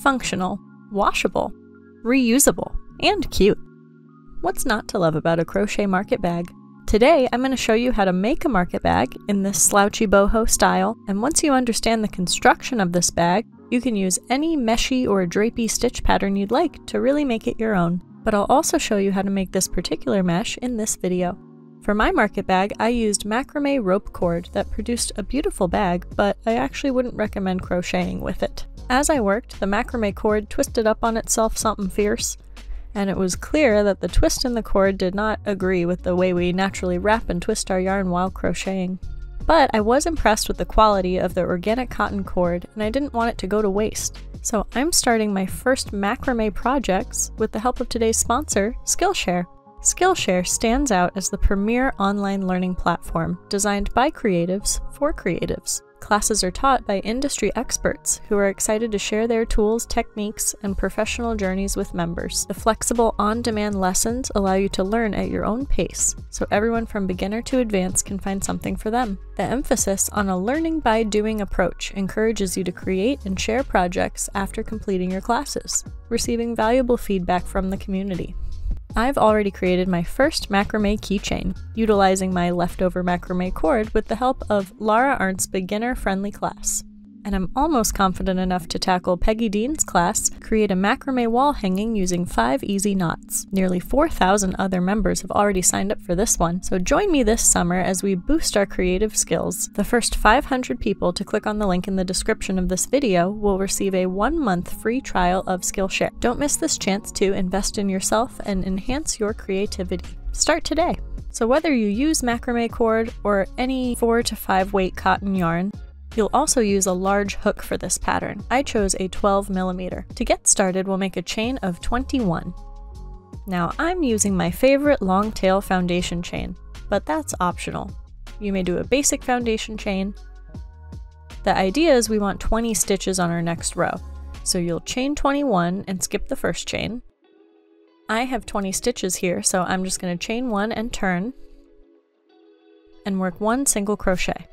functional, washable, reusable, and cute. What's not to love about a crochet market bag? Today, I'm going to show you how to make a market bag in this slouchy boho style, and once you understand the construction of this bag, you can use any meshy or drapey stitch pattern you'd like to really make it your own. But I'll also show you how to make this particular mesh in this video. For my market bag, I used macrame rope cord that produced a beautiful bag, but I actually wouldn't recommend crocheting with it. As I worked, the macrame cord twisted up on itself something fierce, and it was clear that the twist in the cord did not agree with the way we naturally wrap and twist our yarn while crocheting. But I was impressed with the quality of the organic cotton cord, and I didn't want it to go to waste. So I'm starting my first macrame projects with the help of today's sponsor, Skillshare. Skillshare stands out as the premier online learning platform designed by creatives for creatives. Classes are taught by industry experts who are excited to share their tools, techniques, and professional journeys with members. The flexible, on-demand lessons allow you to learn at your own pace, so everyone from beginner to advanced can find something for them. The emphasis on a learning by doing approach encourages you to create and share projects after completing your classes, receiving valuable feedback from the community. I've already created my first macrame keychain, utilizing my leftover macrame cord with the help of Laura Arndt's beginner-friendly class. And I'm almost confident enough to tackle Peggy Dean's class, create a macrame wall hanging using 5 easy knots. Nearly 4,000 other members have already signed up for this one, so join me this summer as we boost our creative skills. The first 500 people to click on the link in the description of this video will receive a 1-month free trial of Skillshare. Don't miss this chance to invest in yourself and enhance your creativity. Start today! So whether you use macrame cord or any 4 to 5 weight cotton yarn, you'll also use a large hook for this pattern. I chose a 12mm. To get started, we'll make a chain of 21. Now I'm using my favorite long tail foundation chain, but that's optional. You may do a basic foundation chain. The idea is we want 20 stitches on our next row, so you'll chain 21 and skip the first chain. I have 20 stitches here, so I'm just going to chain 1 and turn, and work 1 single crochet.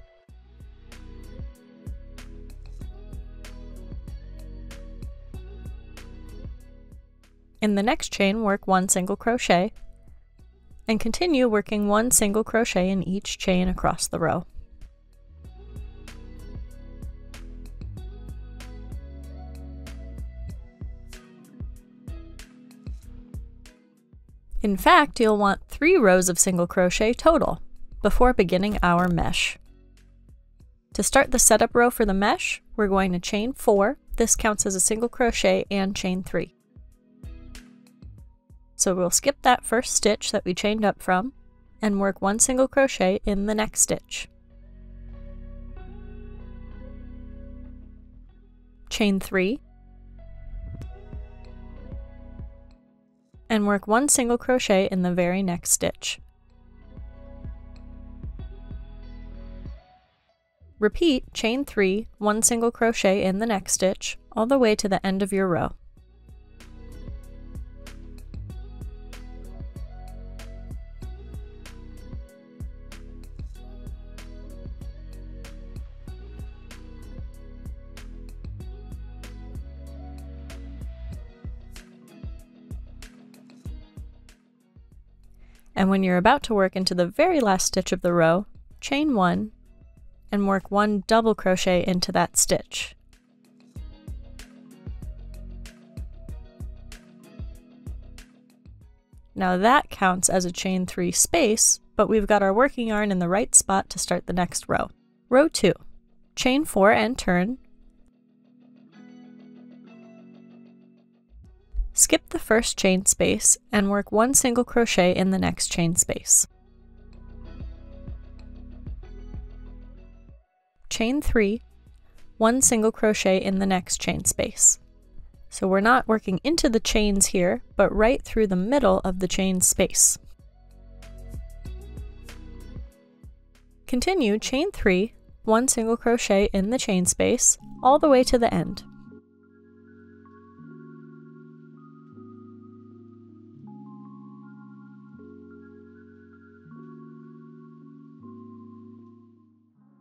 In the next chain, work 1 single crochet, and continue working 1 single crochet in each chain across the row. In fact, you'll want 3 rows of single crochet total before beginning our mesh. To start the setup row for the mesh, we're going to chain 4. This counts as a single crochet and chain 3. So we'll skip that first stitch that we chained up from and work 1 single crochet in the next stitch. Chain 3 and work 1 single crochet in the very next stitch. Repeat chain 3, 1 single crochet in the next stitch all the way to the end of your row. And when you're about to work into the very last stitch of the row, chain 1 and work 1 double crochet into that stitch. Now that counts as a chain 3 space, but we've got our working yarn in the right spot to start the next row. Row 2, chain 4 and turn. Skip the first chain space and work 1 single crochet in the next chain space. Chain 3, 1 single crochet in the next chain space. So we're not working into the chains here, but right through the middle of the chain space. Continue chain 3, 1 single crochet in the chain space, all the way to the end.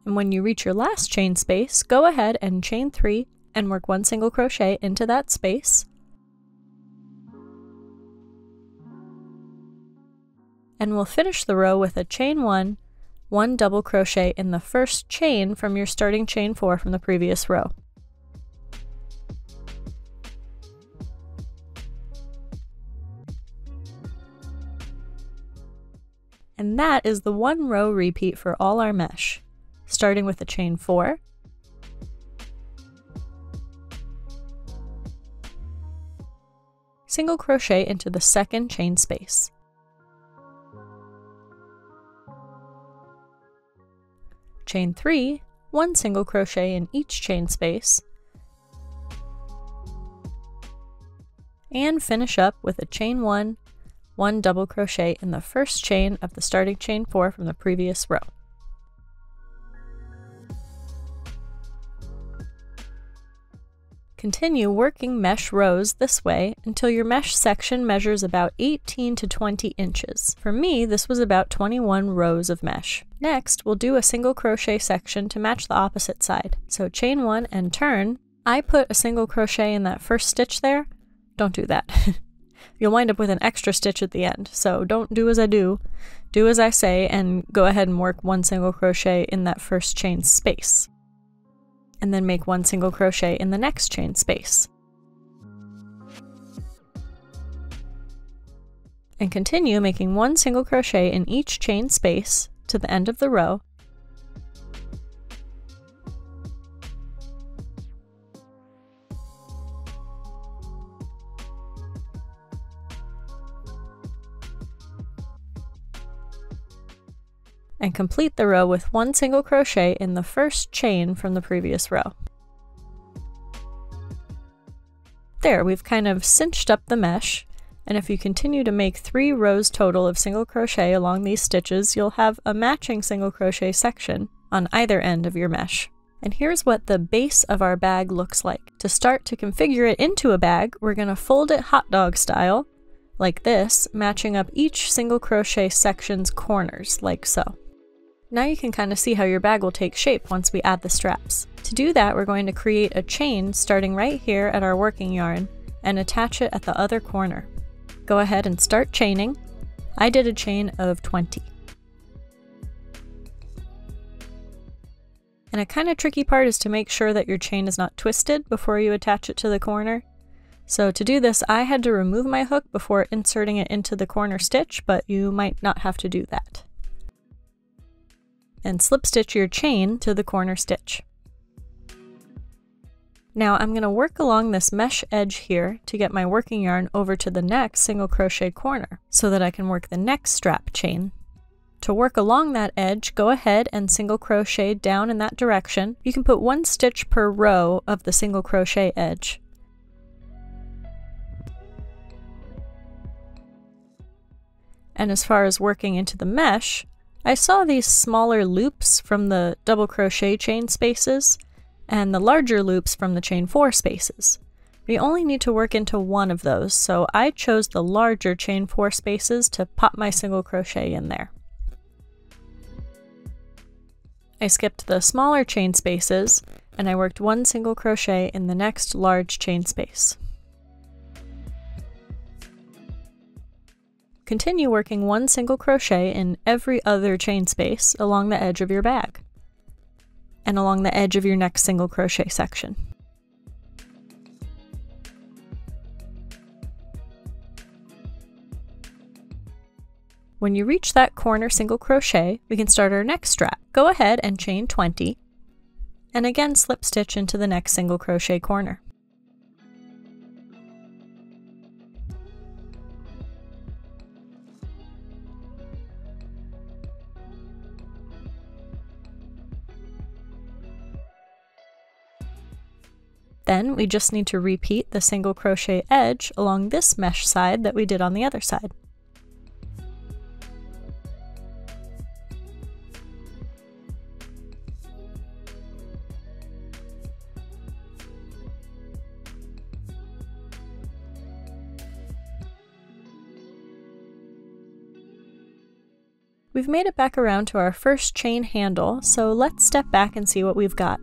And when you reach your last chain space, go ahead and chain 3 and work 1 single crochet into that space. And we'll finish the row with a chain 1, 1 double crochet in the first chain from your starting chain 4 from the previous row. And that is the 1 row repeat for all our mesh, starting with a chain 4, single crochet into the second chain space, chain 3, 1 single crochet in each chain space, and finish up with a chain 1, 1 double crochet in the first chain of the starting chain 4 from the previous row. Continue working mesh rows this way until your mesh section measures about 18 to 20 inches. For me, this was about 21 rows of mesh. Next, we'll do a single crochet section to match the opposite side. So chain 1 and turn. I put a single crochet in that first stitch there. Don't do that. You'll wind up with an extra stitch at the end, so don't do as I do. Do as I say and go ahead and work 1 single crochet in that first chain space. And then make 1 single crochet in the next chain space. And continue making 1 single crochet in each chain space to the end of the row. And complete the row with 1 single crochet in the first chain from the previous row. There, we've kind of cinched up the mesh, and if you continue to make 3 rows total of single crochet along these stitches, you'll have a matching single crochet section on either end of your mesh. And here's what the base of our bag looks like. To start to configure it into a bag, we're going to fold it hot dog style, like this, matching up each single crochet section's corners, like so. Now you can kind of see how your bag will take shape once we add the straps. To do that, we're going to create a chain starting right here at our working yarn and attach it at the other corner. Go ahead and start chaining. I did a chain of 20. And a kind of tricky part is to make sure that your chain is not twisted before you attach it to the corner. So to do this, I had to remove my hook before inserting it into the corner stitch, but you might not have to do that. And slip stitch your chain to the corner stitch. Now I'm going to work along this mesh edge here to get my working yarn over to the next single crochet corner so that I can work the next strap chain. To work along that edge, go ahead and single crochet down in that direction. You can put 1 stitch per row of the single crochet edge. And as far as working into the mesh, I saw these smaller loops from the double crochet chain spaces and the larger loops from the chain 4 spaces. We only need to work into one of those, so I chose the larger chain 4 spaces to pop my single crochet in there. I skipped the smaller chain spaces and I worked 1 single crochet in the next large chain space. Continue working 1 single crochet in every other chain space along the edge of your bag and along the edge of your next single crochet section. When you reach that corner single crochet, we can start our next strap. Go ahead and chain 20 and again slip stitch into the next single crochet corner. Then we just need to repeat the single crochet edge along this mesh side that we did on the other side. We've made it back around to our first chain handle, so let's step back and see what we've got.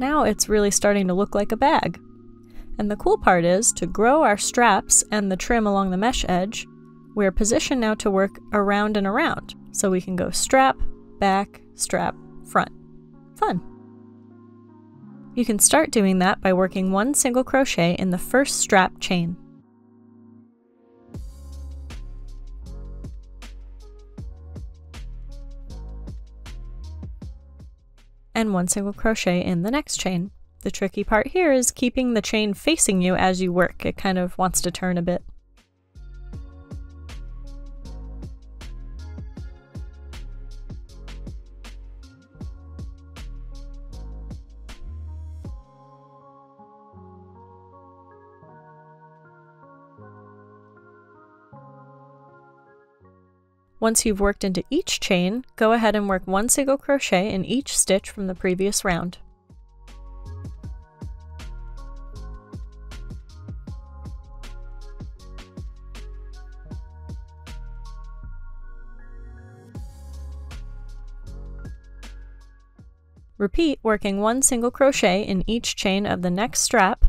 Now it's really starting to look like a bag. And the cool part is, to grow our straps and the trim along the mesh edge, we're positioned now to work around and around. So we can go strap, back, strap, front. Fun! You can start doing that by working 1 single crochet in the first strap chain. And 1 single crochet in the next chain. The tricky part here is keeping the chain facing you as you work. It kind of wants to turn a bit. Once you've worked into each chain, go ahead and work 1 single crochet in each stitch from the previous round. Repeat, working 1 single crochet in each chain of the next strap.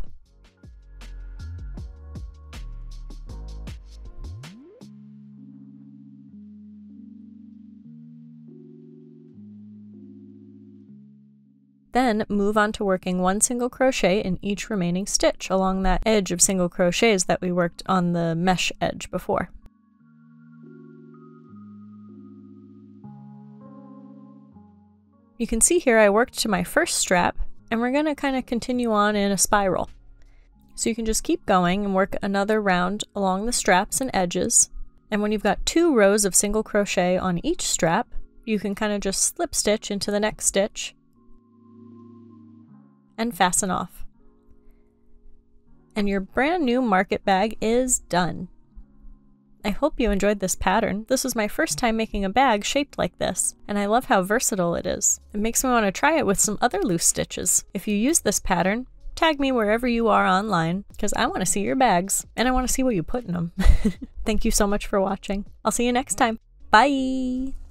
Then move on to working 1 single crochet in each remaining stitch along that edge of single crochets that we worked on the mesh edge before. You can see here I worked to my first strap, and we're going to kind of continue on in a spiral. So you can just keep going and work another round along the straps and edges, and when you've got 2 rows of single crochet on each strap, you can kind of just slip stitch into the next stitch and fasten off. And your brand new market bag is done. I hope you enjoyed this pattern. This was my first time making a bag shaped like this, and I love how versatile it is. It makes me want to try it with some other loose stitches. If you use this pattern, tag me wherever you are online, because I want to see your bags, and I want to see what you put in them. Thank you so much for watching. I'll see you next time. Bye!